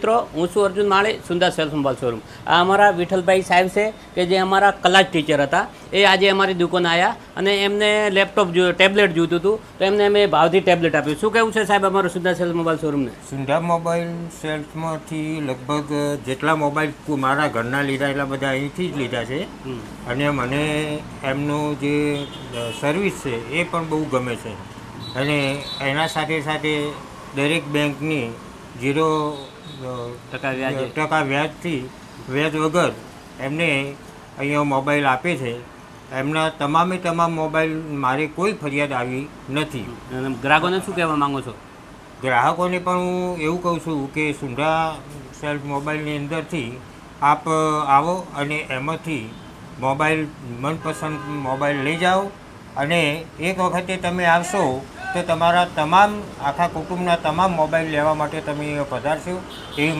મિત્રો હું છું અર્જુન માળી સુંદર સેલ્સ મોબાઈલ શોરૂમ આ અમારા વિઠ્ઠલભાઈ સાહેબ છે કે જે અમારા ક્લાસ ટીચર હતા એ આજે અમારી દુકાને આવ્યા અને એમને લેપટોપ ટેબ્લેટ જોઈતું હતું તો એમને અમે ભાવથી ટેબ્લેટ આપ્યું શું કહેવું છે સાહેબ અમારું સુંદર સેલ્સ મોબાઈલ શોરૂમને સુંદા મોબાઈલ સેલ્સમાંથી લગભગ જેટલા મોબાઈલ મારા ઘરના લીધા એટલા બધા અહીંથી જ લીધા છે અને મને એમનું જે સર્વિસ છે એ પણ બહુ ગમે છે અને એના સાથે સાથે દરેક બેંકની 0% વ્યાજથી વ્યાજ વગર એમને અહીંયા મોબાઈલ આપે છે. એમના તમામ મોબાઈલ મારે કોઈ ફરિયાદ આવી નથી. ગ્રાહકોને શું કહેવા માંગો છો? ગ્રાહકોને પણ હું એવું કહું છું કે સુંદા સેલ્ફ મોબાઈલની અંદરથી આપ આવો અને એમાંથી મોબાઈલ મનપસંદ મોબાઈલ લઈ જાઓ અને એક વખતે તમે આવશો તો તમારા આખા કુટુંબના તમામ મોબાઈલ લેવા માટે તમે પધારશો એવી